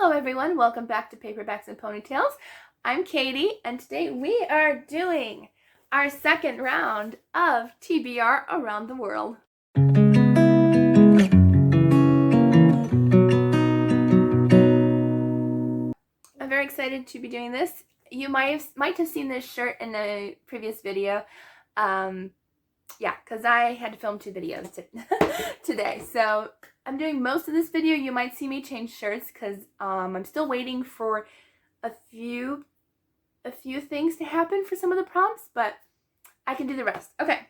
Hello everyone, welcome back to Paperbacks and Ponytails. I'm Katie, and today we are doing our second round of TBR Around the World. I'm very excited to be doing this. You might have seen this shirt in a previous video. Yeah, because I had to film 2 videos today. So I'm doing most of this video. You might see me change shirts because I'm still waiting for a few things to happen for some of the prompts, but I can do the rest. Okay,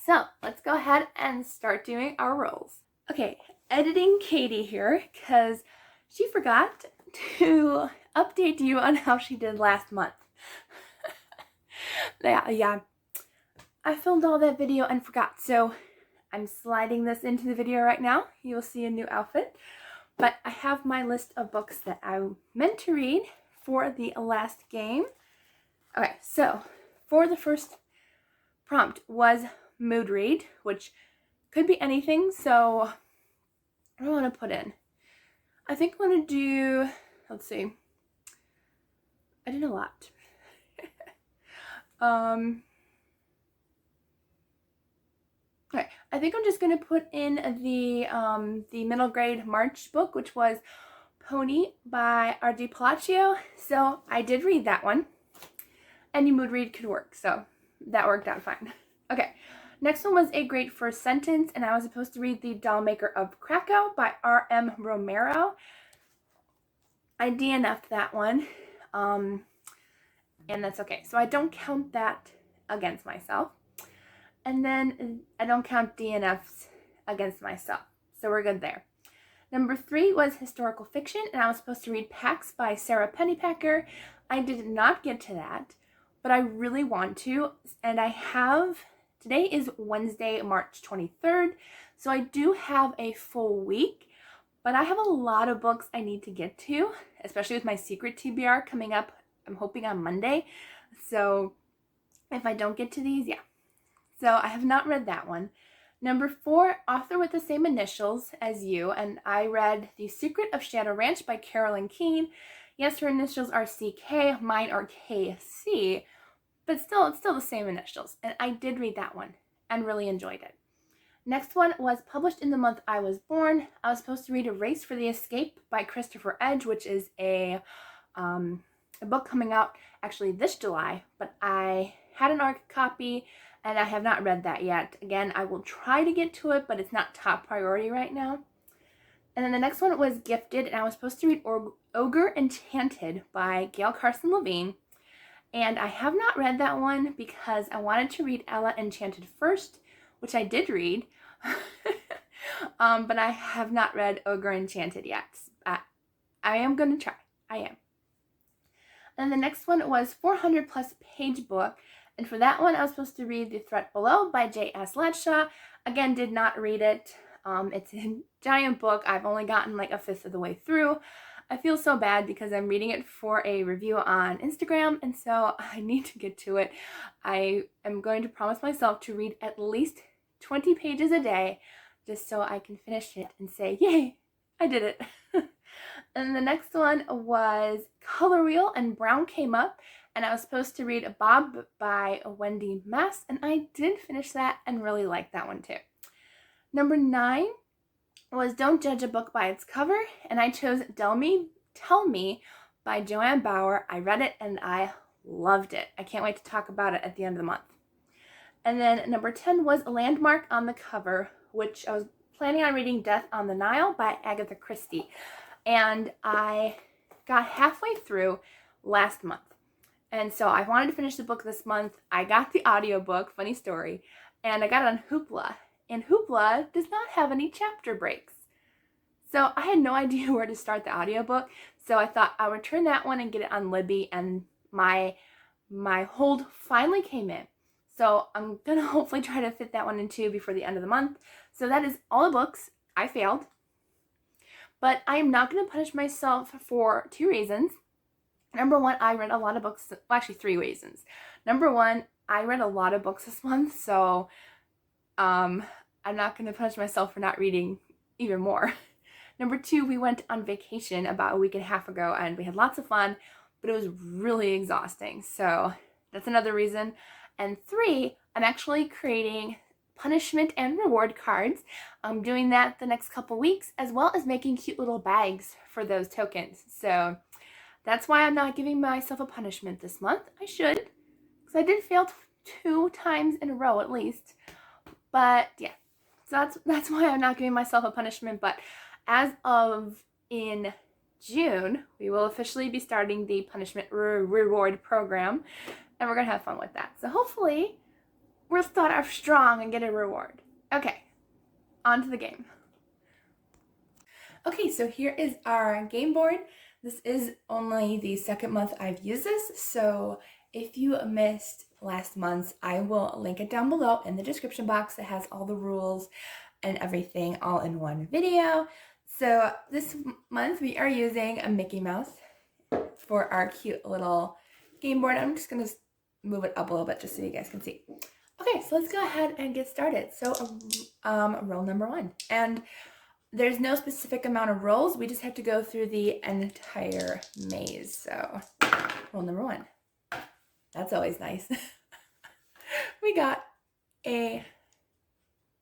so let's go ahead and start doing our rolls. Okay, editing Katie here because she forgot to update you on how she did last month. Yeah. I filmed all that video and forgot, so I'm sliding this into the video right now. You will see a new outfit, but I have my list of books that I meant to read for the last game. Okay, so for the first prompt was mood read, which could be anything, so what do I want to put in? I think I'm going to do, let's see, I did a lot. Okay, I think I'm just going to put in the middle grade March book, which was Pony by R.D. Palacio. So I did read that one. Any mood read could work, so that worked out fine. Okay, next one was A Great First Sentence, and I was supposed to read The Dollmaker of Krakow by R.M. Romero. I DNF'd that one, and that's okay. So I don't count that against myself. And then I don't count DNFs against myself. So we're good there. Number 3 was historical fiction, and I was supposed to read Pax by Sarah Pennypacker. I did not get to that, but I really want to. And I have, today is Wednesday, March 23rd. So I do have a full week, but I have a lot of books I need to get to, especially with my secret TBR coming up, I'm hoping on Monday. So if I don't get to these, yeah. So I have not read that one. Number 4, author with the same initials as you, and I read The Secret of Shadow Ranch by Carolyn Keene. Yes, her initials are CK, mine are KC, but still, it's still the same initials. And I did read that one and really enjoyed it. Next one was published in the month I was born. I was supposed to read A Race for the Escape by Christopher Edge, which is a book coming out actually this July, but I had an ARC copy and I have not read that yet. Again, I will try to get to it, but it's not top priority right now. And then the next one was Gifted, and I was supposed to read Ogre Enchanted by Gail Carson Levine. And I have not read that one because I wanted to read Ella Enchanted first, which I did read. But I have not read Ogre Enchanted yet. I am going to try. I am. And the next one was 400 plus page book. And for that one, I was supposed to read The Threat Below by J.S. Ladshaw. Again, did not read it. It's a giant book. I've only gotten like 1/5 of the way through. I feel so bad because I'm reading it for a review on Instagram, and so I need to get to it. I am going to promise myself to read at least 20 pages a day just so I can finish it and say, yay, I did it. And the next one was Color Wheel, and Brown came up. And I was supposed to read Bob by Wendy Mass, and I did finish that and really liked that one too. Number 9 was Don't Judge a Book by Its Cover, and I chose Tell Me by Joanne Bauer. I read it and I loved it. I can't wait to talk about it at the end of the month. And then number 10 was Landmark on the Cover, which I was planning on reading Death on the Nile by Agatha Christie. And I got halfway through last month. And so I wanted to finish the book this month. I got the audiobook, funny story, and I got it on Hoopla. And Hoopla does not have any chapter breaks. So I had no idea where to start the audiobook. So I thought I would turn that one and get it on Libby, and my hold finally came in. So I'm going to hopefully try to fit that one in too before the end of the month. So that is all the books. I failed. But I am not going to punish myself for 2 reasons. Number 1, I read a lot of books, well, actually 3 reasons. Number 1, I read a lot of books this month, so I'm not going to punish myself for not reading even more. Number 2, we went on vacation about a week and a half ago and we had lots of fun, but it was really exhausting. So that's another reason. And 3, I'm actually creating punishment and reward cards. I'm doing that the next couple weeks, as well as making cute little bags for those tokens. So that's why I'm not giving myself a punishment this month. I should, because I did fail 2 times in a row at least. But yeah, so that's why I'm not giving myself a punishment. But as of in June, we will officially be starting the punishment reward program, and we're gonna have fun with that. So hopefully we'll start off strong and get a reward. Okay, on to the game. Okay, so here is our game board. This is only the second month I've used this, so if you missed last month's, I will link it down below in the description box. It has all the rules and everything all in one video. So this month we are using a Mickey Mouse for our cute little game board. I'm just going to move it up a little bit just so you guys can see. Okay, so let's go ahead and get started. So roll number 1. And there's no specific amount of rolls. We just have to go through the entire maze. So roll number 1. That's always nice. We got a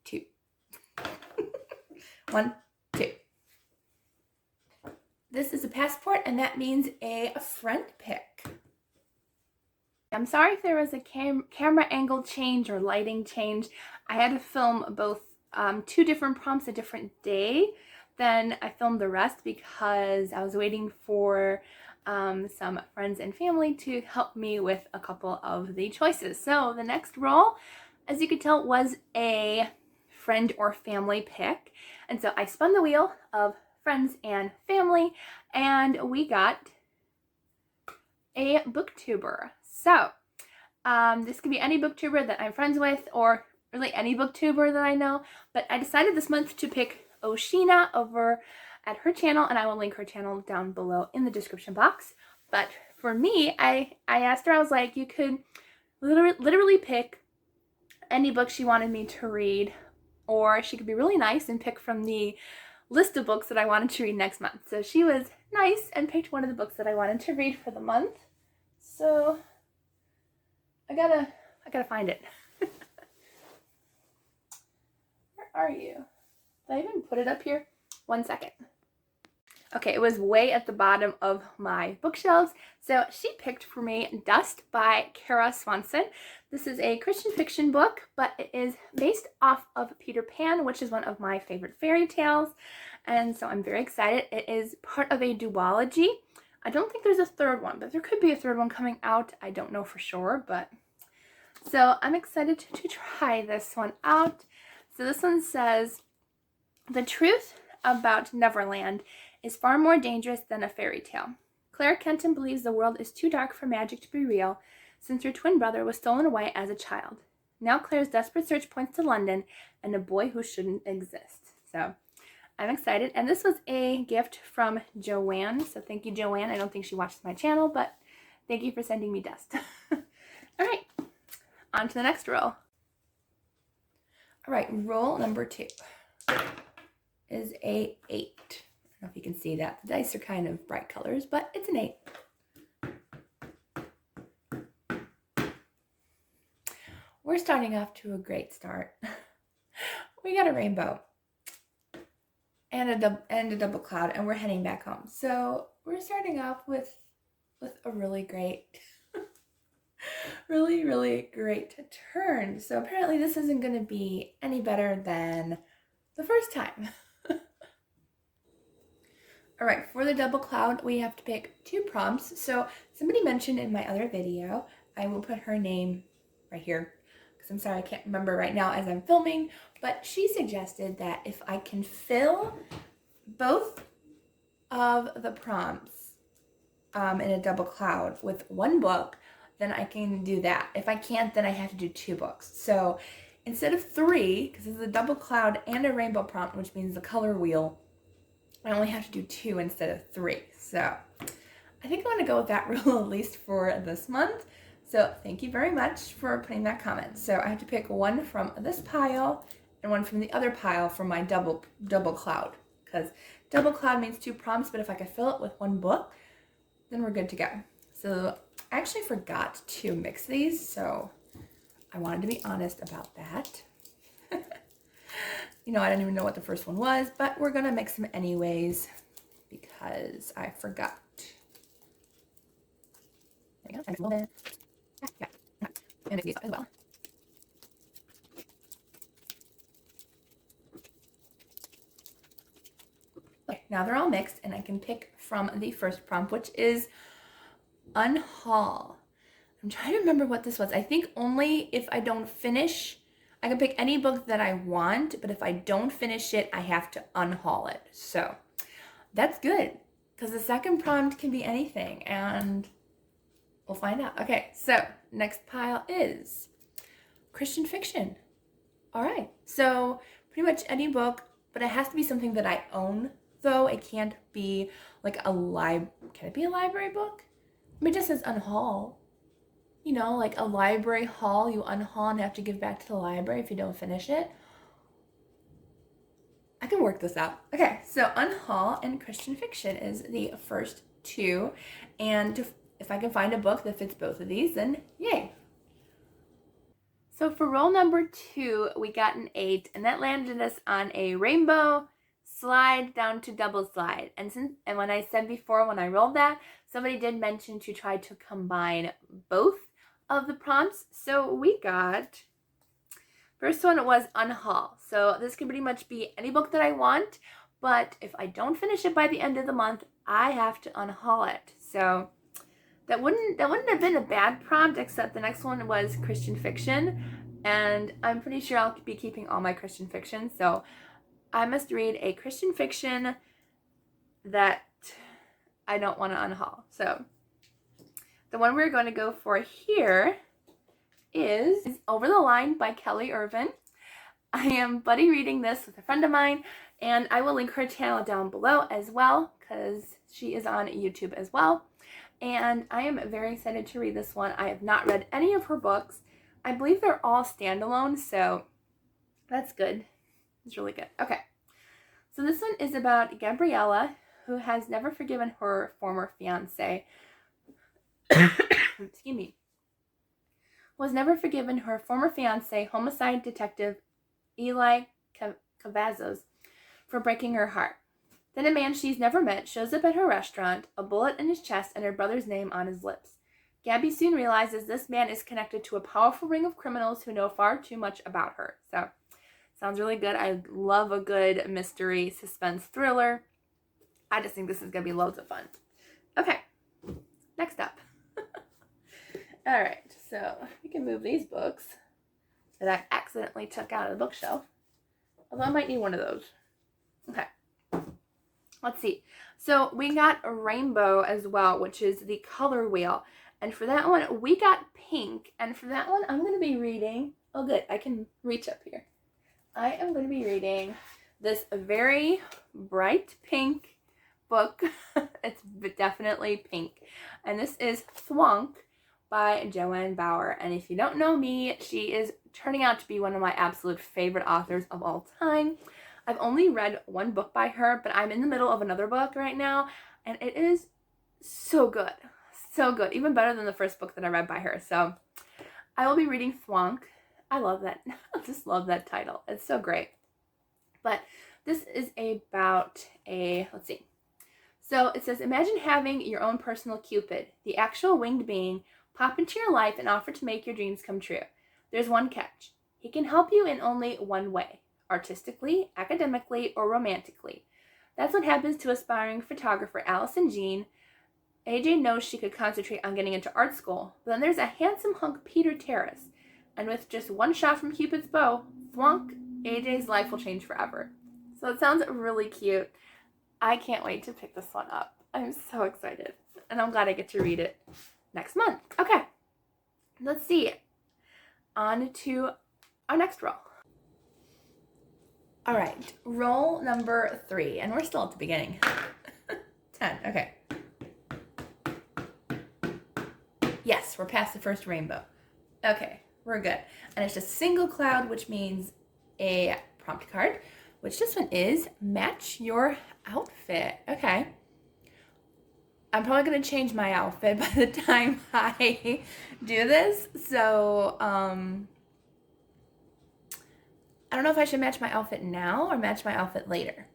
2. 1, 2. This is a passport, and that means a friend pick. I'm sorry if there was a camera angle change or lighting change. I had to film both 2 different prompts a different day. Then I filmed the rest because I was waiting for some friends and family to help me with a couple of the choices. So the next roll, as you could tell, was a friend or family pick. And so I spun the wheel of friends and family, and we got a booktuber. So this could be any booktuber that I'm friends with, or really any booktuber that I know, but I decided this month to pick Oceana over at her channel, and I will link her channel down below in the description box. But for me, I asked her, I was like, you could literally pick any book she wanted me to read, or she could be really nice and pick from the list of books that I wanted to read next month. So she was nice and picked one of the books that I wanted to read for the month. So I gotta find it. Where are you? Did I even put it up here? 1 second. Okay, it was way at the bottom of my bookshelves. So she picked for me Dust by Kara Swanson. This is a Christian fiction book, but it is based off of Peter Pan, which is one of my favorite fairy tales. And so I'm very excited. It is part of a duology. I don't think there's a 3rd one, but there could be a 3rd one coming out. I don't know for sure, but so I'm excited to try this one out. So this one says, the truth about Neverland is far more dangerous than a fairy tale. Claire Kenton believes the world is too dark for magic to be real, since her twin brother was stolen away as a child. Now Claire's desperate search points to London and a boy who shouldn't exist. So I'm excited. And this was a gift from Joanne. So thank you, Joanne. I don't think she watches my channel, but thank you for sending me Dust. All right, on to the next roll. All right, roll number 2 is a 8. I don't know if you can see that. The dice are kind of bright colors, but it's an 8. We're starting off to a great start. We got a rainbow and a double cloud, and we're heading back home. So we're starting off with a really great, really great turn. So apparently this isn't going to be any better than the first time. All right, for the double cloud, we have to pick 2 prompts. So somebody mentioned in my other video, I will put her name right here, because I'm sorry I can't remember right now as I'm filming, but she suggested that if I can fill both of the prompts in a double cloud with 1 book, then I can do that. If I can't, then I have to do 2 books. So instead of 3, because this is a double cloud and a rainbow prompt, which means the color wheel, I only have to do 2 instead of 3. So I think I'm going to go with that rule at least for this month. So thank you very much for putting that comment. So I have to pick 1 from this pile and 1 from the other pile for my double cloud, because Double cloud means 2 prompts, but if I could fill it with 1 book, then we're good to go. So I actually forgot to mix these, so I wanted to be honest about that. You know, I didn't even know what the first one was, but we're gonna mix them anyways because I forgot. There you go, mix a little bit. Yeah, and mix these up as well. Okay, now they're all mixed and I can pick from the first prompt, which is unhaul. I'm trying to remember what this was. I think only if I don't finish, I can pick any book that I want, but if I don't finish it, I have to unhaul it. So that's good because the second prompt can be anything and we'll find out. Okay, so next pile is Christian fiction. All right, so pretty much any book, but it has to be something that I own though. It can't be like can it be a library book? I mean, it just says unhaul. You know, like a library haul, you unhaul and have to give back to the library if you don't finish it. I can work this out. Okay, so unhaul and Christian fiction is the first 2. And if I can find a book that fits both of these, then yay. So for roll number 2, we got an 8, and that landed us on a rainbow slide down to double slide. And when I said before when I rolled that, somebody did mention to try to combine both of the prompts. So we got, first one was unhaul. So this could pretty much be any book that I want, but if I don't finish it by the end of the month, I have to unhaul it. So that wouldn't have been a bad prompt, except the next one was Christian fiction, and I'm pretty sure I'll be keeping all my Christian fiction. So I must read a Christian fiction that I don't want to unhaul. So the one we're going to go for here is Over the Line by Kelly Irvin. I am buddy reading this with a friend of mine, and I will link her channel down below as well because she is on YouTube as well. And I am very excited to read this one. I have not read any of her books. I believe they're all standalone, so that's good. It's really good. Okay, so this one is about Gabriella, who has never forgiven her former fiance. Excuse me. Was never forgiven her former fiance, homicide detective Eli Cavazos, for breaking her heart. Then a man she's never met shows up at her restaurant, a bullet in his chest and her brother's name on his lips. Gabby soon realizes this man is connected to a powerful ring of criminals who know far too much about her. So, sounds really good. I love a good mystery suspense thriller. I just think this is going to be loads of fun. Okay, next up. All right, so we can move these books that I accidentally took out of the bookshelf. Although I might need one of those. Okay, let's see. So we got a rainbow as well, which is the color wheel. And for that one, we got pink. And for that one, I'm going to be reading, oh good, I can reach up here. I am going to be reading this very bright pink book. It's definitely pink. And this is Thwonk by Joanne Bauer. And if you don't know me, she is turning out to be one of my absolute favorite authors of all time. I've only read one book by her, but I'm in the middle of another book right now, and it is so good. So good. Even better than the first book that I read by her. So I will be reading Thwonk. I love that. I just love that title. It's so great. But this is about let's see. So it says, imagine having your own personal Cupid, the actual winged being, pop into your life and offer to make your dreams come true. There's one catch. He can help you in only one way, artistically, academically, or romantically. That's what happens to aspiring photographer Allison Jean. AJ knows she could concentrate on getting into art school, but then there's a handsome hunk Peter Terrace. And with just one shot from Cupid's bow, Thwonk, AJ's life will change forever. So it sounds really cute. I can't wait to pick this one up. I'm so excited. And I'm glad I get to read it next month. Okay, let's see. On to our next roll. All right, roll number 3. And we're still at the beginning. 10, okay. Yes, we're past the first rainbow. Okay, we're good. And it's just single cloud, which means a prompt card, which this one is match your outfit. Okay. I'm probably going to change my outfit by the time I do this. So, I don't know if I should match my outfit now or match my outfit later.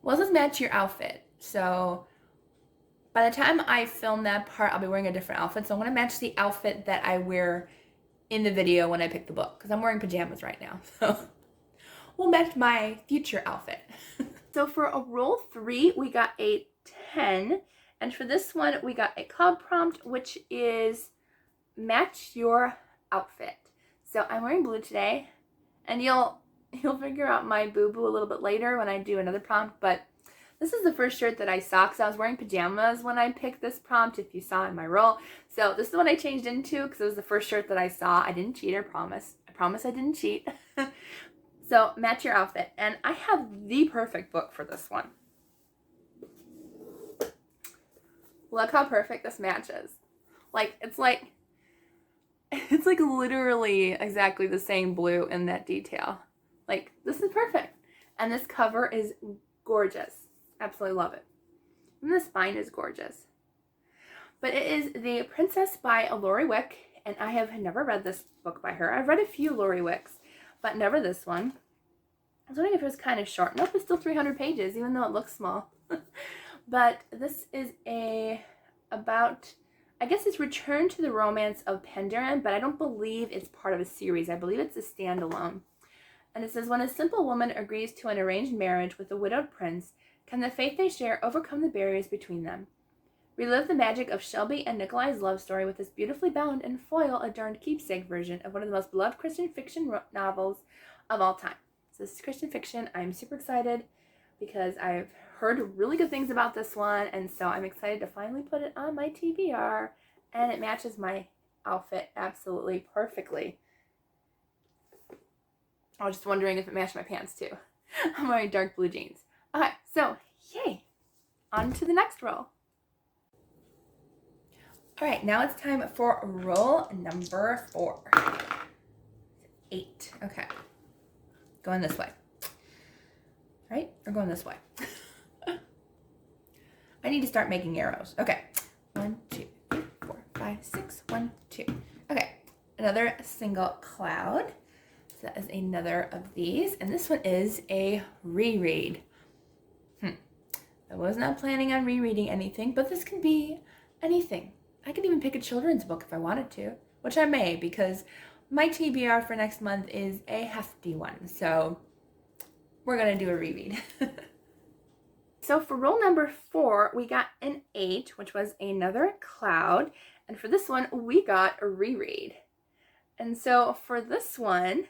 Well, let's match your outfit. So, by the time I film that part, I'll be wearing a different outfit. So I'm going to match the outfit that I wear in the video when I pick the book. Because I'm wearing pajamas right now. So we'll match my future outfit. So for a roll 3, we got a 10. And for this one, we got a cloud prompt, which is match your outfit. So I'm wearing blue today. And you'll figure out my boo-boo a little bit later when I do another prompt. But this is the first shirt that I saw because I was wearing pajamas when I picked this prompt, if you saw in my roll. So this is what I changed into because it was the first shirt that I saw. I didn't cheat, I promise. I promise I didn't cheat. So match your outfit. And I have the perfect book for this one. Look how perfect this matches. It's like literally exactly the same blue in that detail. Like, this is perfect. And this cover is gorgeous. Absolutely love it. And the spine is gorgeous. But it is The Princess by Lori Wick, and I have never read this book by her. I've read a few Lori Wicks, but never this one. I was wondering if it was kind of short. Nope, it's still 300 pages, even though it looks small. But this is about, I guess it's Return to the Romance of Penderin, but I don't believe it's part of a series. I believe it's a standalone. And it says, when a simple woman agrees to an arranged marriage with a widowed prince, can the faith they share overcome the barriers between them? Relive the magic of Shelby and Nikolai's love story with this beautifully bound and foil-adorned keepsake version of one of the most beloved Christian fiction novels of all time. So this is Christian fiction. I'm super excited because I've heard really good things about this one, and so I'm excited to finally put it on my TBR, and it matches my outfit absolutely perfectly. I was just wondering if it matched my pants too. I'm wearing dark blue jeans. Okay, so yay! On to the next roll. All right, now it's time for roll number 4. 8. Okay. Going this way. Right? Or going this way. I need to start making arrows. Okay. 1, 2, 3, 4, 5, 6. 1, 2. Okay. Another single cloud. So that is another of these. And this one is a reread. I was not planning on rereading anything, but this can be anything. I could even pick a children's book if I wanted to, which I may, because my TBR for next month is a hefty one. So we're going to do a reread. So for roll number 4, we got an 8, which was another cloud. And for this one, we got a reread. And so for this one,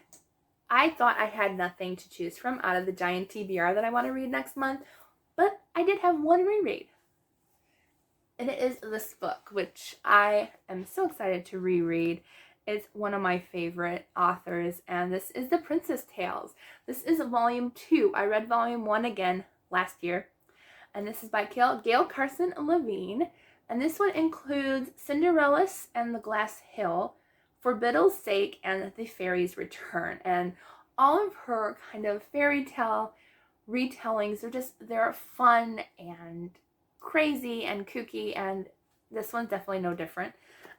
I thought I had nothing to choose from out of the giant TBR that I want to read next month. But I did have one reread. And it is this book, which I am so excited to reread. It's one of my favorite authors, and this is The Princess Tales. This is volume 2. I read volume 1 again last year. And this is by Gail Carson Levine. And this one includes Cinderella's and the Glass Hill, For Biddle's Sake, and The Fairy's Return. And all of her kind of fairy tale retellings they're fun and crazy and kooky, and this one's definitely no different.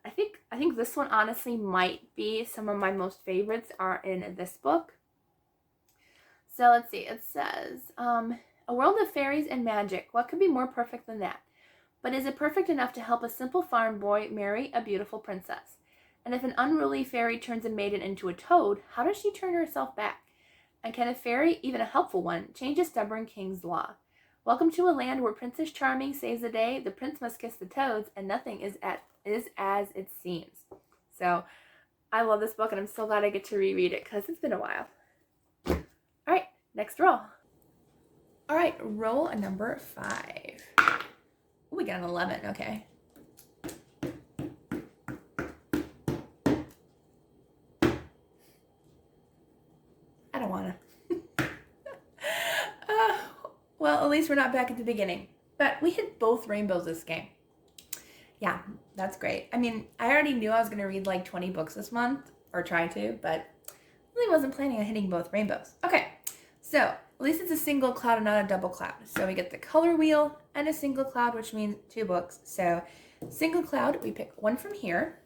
I think this one honestly might be some of my most favorites are in this book. So let's see. It says, a world of fairies and magic. What could be more perfect than that? But is it perfect enough to help a simple farm boy marry a beautiful princess? And if an unruly fairy turns a maiden into a toad, how does she turn herself back? And can a fairy, even a helpful one, change a stubborn king's law? Welcome to a land where Princess Charming saves the day, the prince must kiss the toads, and nothing is as it seems. So I love this book, and I'm so glad I get to reread it because it's been a while. All right, next roll. All right, roll number 5. Oh, we got an 11. Okay. I don't want to. Well, at least we're not back at the beginning. But we hit both rainbows this game. Yeah, that's great. I mean, I already knew I was going to read like 20 books this month, or try to, but really wasn't planning on hitting both rainbows. Okay, so At least it's a single cloud and not a double cloud. So we get the color wheel and a single cloud, which means 2 books. So single cloud, we pick one from here,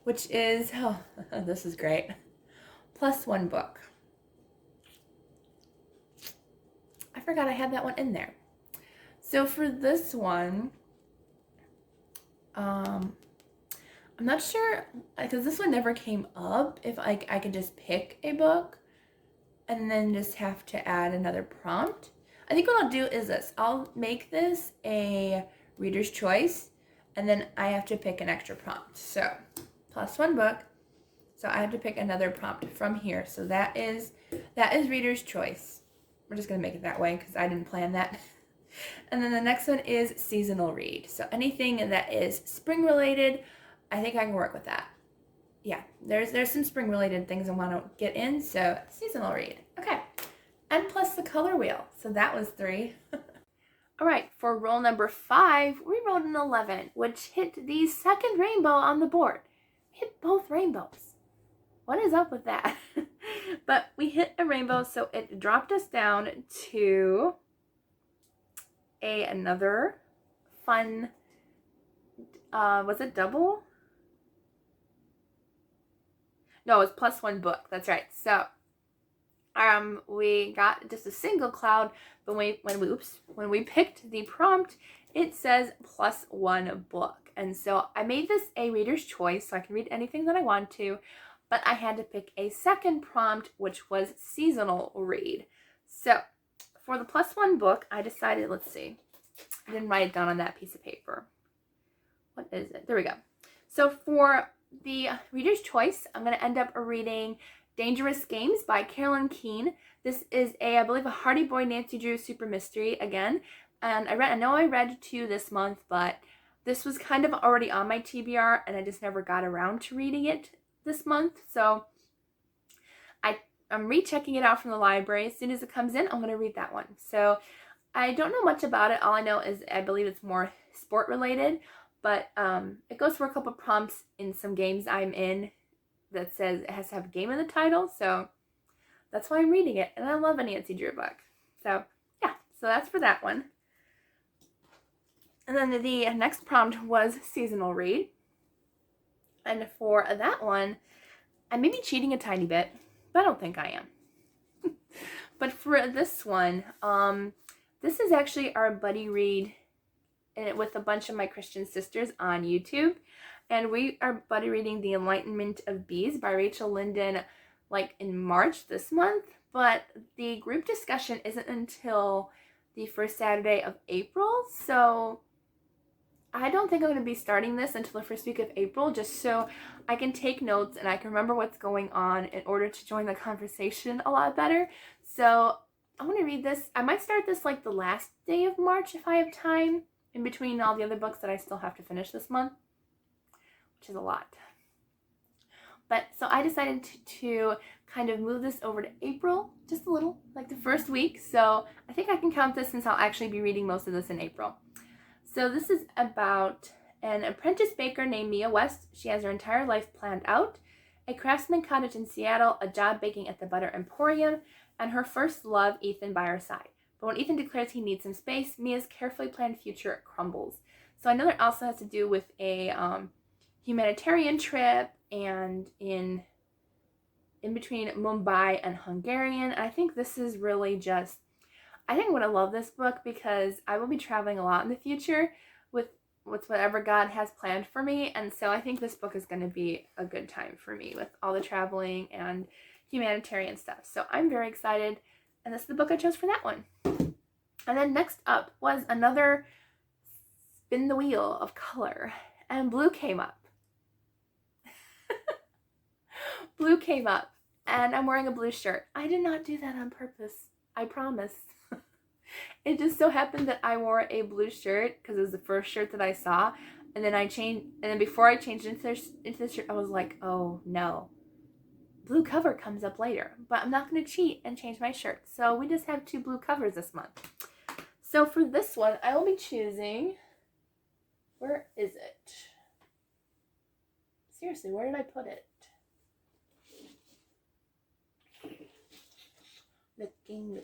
which is, oh, this is great, plus 1 book. I forgot I had that one in there. So for this one, I'm not sure, because this one never came up, if I could just pick a book and then just have to add another prompt. I think what I'll do is this. I'll make this a reader's choice, and then I have to pick an extra prompt. So plus 1 book. So I have to pick another prompt from here. So that is reader's choice. We're just gonna make it that way because I didn't plan that. And then the next one is seasonal read. So anything that is spring related, I think I can work with that. Yeah, there's some spring related things I want to get in, so seasonal read. Okay, and plus the color wheel. So that was 3. All right, for roll number 5, we rolled an 11, which hit the second rainbow on the board. We hit both rainbows. What is up with that? But we hit a rainbow, so it dropped us down to another fun, was it double? No, it's plus 1 book. That's right. So we got just a single cloud, but when we picked the prompt, it says plus 1 book. And so I made this a reader's choice, so I can read anything that I want to, but I had to pick a second prompt, which was seasonal read. So for the plus 1 book, I decided, let's see, I didn't write it down on that piece of paper. What is it? There we go. So for the reader's choice, I'm going to end up reading Dangerous Games by Carolyn Keene. This is I believe a Hardy Boy Nancy Drew super mystery again. And I know I read 2 this month, but this was kind of already on my TBR and I just never got around to reading it this month. So I'm rechecking it out from the library. As soon as it comes in, I'm going to read that one. So I don't know much about it. All I know is I believe it's more sport related. But it goes for a couple prompts in some games I'm in that says it has to have a game in the title. So that's why I'm reading it. And I love a Nancy Drew book. So yeah, so that's for that one. And then the next prompt was seasonal read. And for that one, I may be cheating a tiny bit, but I don't think I am. But for this one, this is actually our buddy read with a bunch of my Christian sisters on YouTube. And we are buddy reading The Enlightenment of Bees by Rachel Linden like in March this month. But the group discussion isn't until the first Saturday of April. So I don't think I'm going to be starting this until the first week of April, just so I can take notes and I can remember what's going on in order to join the conversation a lot better. So I want to read this. I might start this like the last day of March if I have time, in between all the other books that I still have to finish this month, which is a lot. But so I decided to kind of move this over to April, just a little, like the first week. So I think I can count this since I'll actually be reading most of this in April. So this is about an apprentice baker named Mia West. She has her entire life planned out. A craftsman cottage in Seattle, a job baking at the Butter Emporium, and her first love, Ethan, by her side. But when Ethan declares he needs some space, Mia's carefully planned future crumbles. So I know that also has to do with a humanitarian trip and in between Mumbai and Hungarian. I think this is really just, I think I'm going to love this book because I will be traveling a lot in the future with whatever God has planned for me. And so I think this book is going to be a good time for me with all the traveling and humanitarian stuff. So I'm very excited. And this is the book I chose for that one. And then next up was another spin the wheel of color. And blue came up. Blue came up. And I'm wearing a blue shirt. I did not do that on purpose. I promise. It just so happened that I wore a blue shirt because it was the first shirt that I saw. And then before I changed into this shirt, I was like, oh no. Blue cover comes up later, but I'm not going to cheat and change my shirt. So we just have 2 blue covers this month. So for this one, I will be choosing, where is it? Seriously, where did I put it? Looking.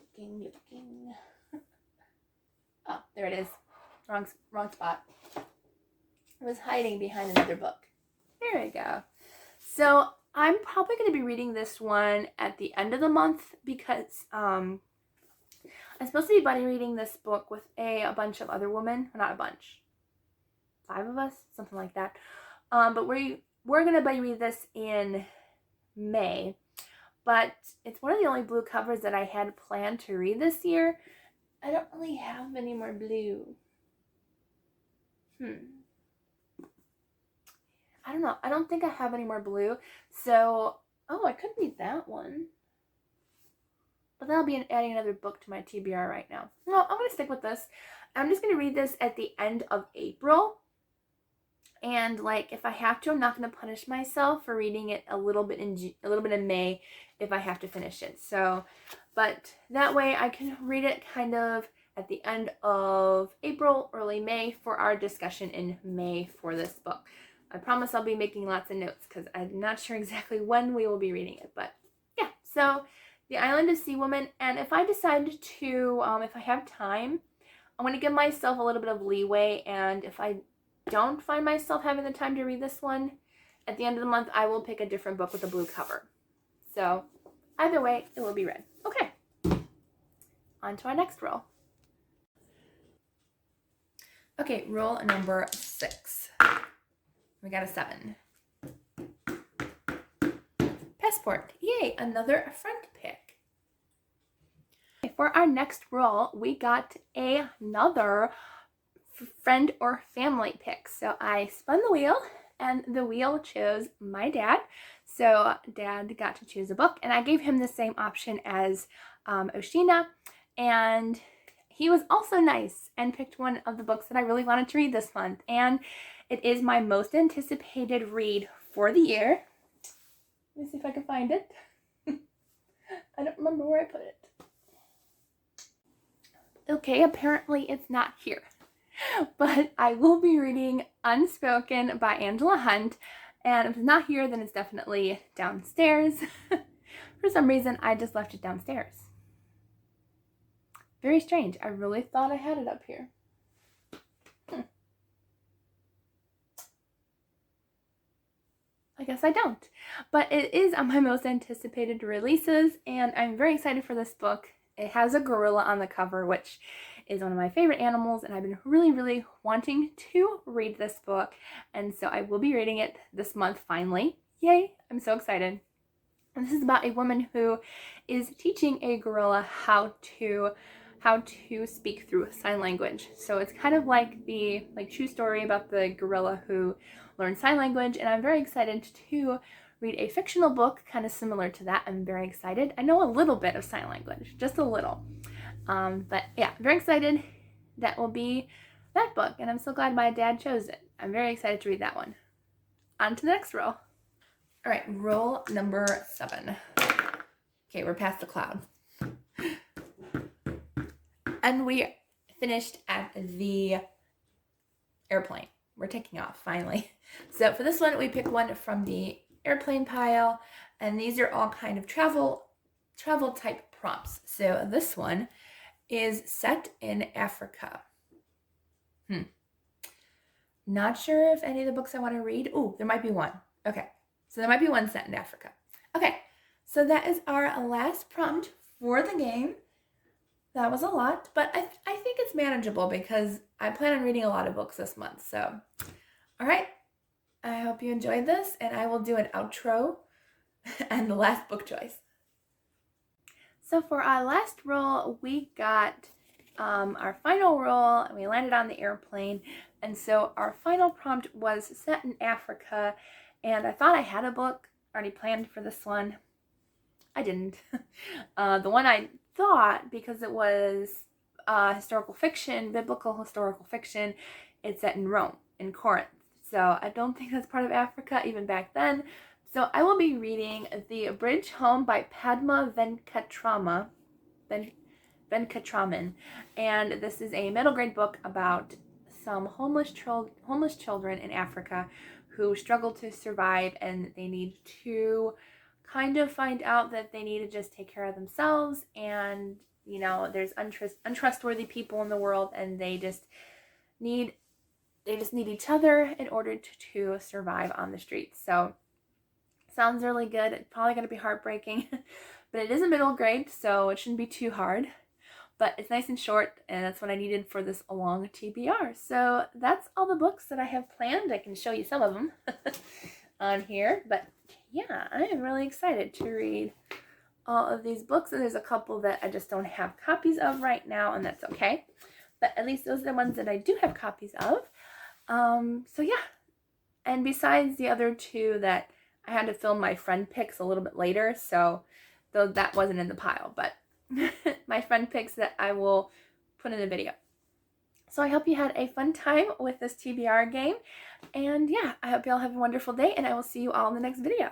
Oh, there it is. Wrong spot. It was hiding behind another book. There we go. So I'm probably going to be reading this one at the end of the month because I'm supposed to be buddy reading this book with a bunch of other women. Well, not a bunch. 5 of us? Something like that. But we're going to buddy read this in May. But it's one of the only blue covers that I had planned to read this year. I don't really have any more blue. I don't know. I don't think I have any more blue. So, I could read that one. But that'll be adding another book to my TBR right now. No, I'm going to stick with this. I'm just going to read this at the end of April. And if I have to, I'm not going to punish myself for reading it a little bit in May if I have to finish it. So, but that way I can read it kind of at the end of April, early May for our discussion in May for this book. I promise I'll be making lots of notes because I'm not sure exactly when we will be reading it. But yeah, so The Island of Sea Woman. And if I decide to, if I have time, I'm going to give myself a little bit of leeway. And if I don't find myself having the time to read this one, at the end of the month, I will pick a different book with a blue cover. So either way, it will be read. Okay, on to our next roll. Okay, roll number 6. We got a 7. Passport. Yay, another friend pick. Okay, for our next roll, we got another friend or family pick. So I spun the wheel and the wheel chose my dad. So dad got to choose a book and I gave him the same option as Oceana, and he was also nice and picked one of the books that I really wanted to read this month, and it is my most anticipated read for the year. Let me see if I can find it. I don't remember where I put it. Okay, apparently it's not here. But I will be reading Unspoken by Angela Hunt, and if it's not here, then it's definitely downstairs. For some reason, I just left it downstairs. Very strange. I really thought I had it up here. I guess I don't. But it is on my most anticipated releases, and I'm very excited for this book. It has a gorilla on the cover, which is one of my favorite animals, and I've been really wanting to read this book, and so I will be reading it this month finally. Yay! I'm so excited. And this is about a woman who is teaching a gorilla how to speak through sign language. So it's kind of like the true story about the gorilla who learned sign language, and I'm very excited to read a fictional book kind of similar to that. I'm very excited. I know a little bit of sign language, just a little. But yeah, very excited. That will be that book, and I'm so glad my dad chose it. I'm very excited to read that one. On to the next roll. All right, roll number 7. Okay, we're past the cloud. And we finished at the airplane. We're taking off, finally. So for this one, we picked one from the airplane pile, and these are all kind of travel type prompts. So this one is set in Africa. Not sure if any of the books I want to read. Oh, there might be one. Okay, so there might be one set in Africa. Okay, so that is our last prompt for the game. That was a lot, but I think it's manageable because I plan on reading a lot of books this month. So, all right, I hope you enjoyed this, and I will do an outro and the last book choice. So for our last roll, we got our final roll, and we landed on the airplane. And so our final prompt was set in Africa, and I thought I had a book already planned for this one. I didn't. The one I thought, because it was historical fiction, biblical historical fiction, it's set in Rome, in Corinth. So I don't think that's part of Africa even back then. So I will be reading The Bridge Home by Padma Venkatraman. And this is a middle grade book about some homeless children in Africa who struggle to survive, and they need to kind of find out that they need to just take care of themselves, and you know, there's untrustworthy people in the world, and they just need each other in order to survive on the streets. So sounds really good. It's probably going to be heartbreaking, but it is a middle grade, so it shouldn't be too hard. But it's nice and short, and that's what I needed for this long TBR. So that's all the books that I have planned. I can show you some of them on here, but yeah, I am really excited to read all of these books, and there's a couple that I just don't have copies of right now, and that's okay. But at least those are the ones that I do have copies of. So yeah, and besides the other two that I had to film my friend picks a little bit later, so though that wasn't in the pile, but my friend picks that I will put in a video. So I hope you had a fun time with this TBR game, and yeah, I hope you all have a wonderful day, and I will see you all in the next video.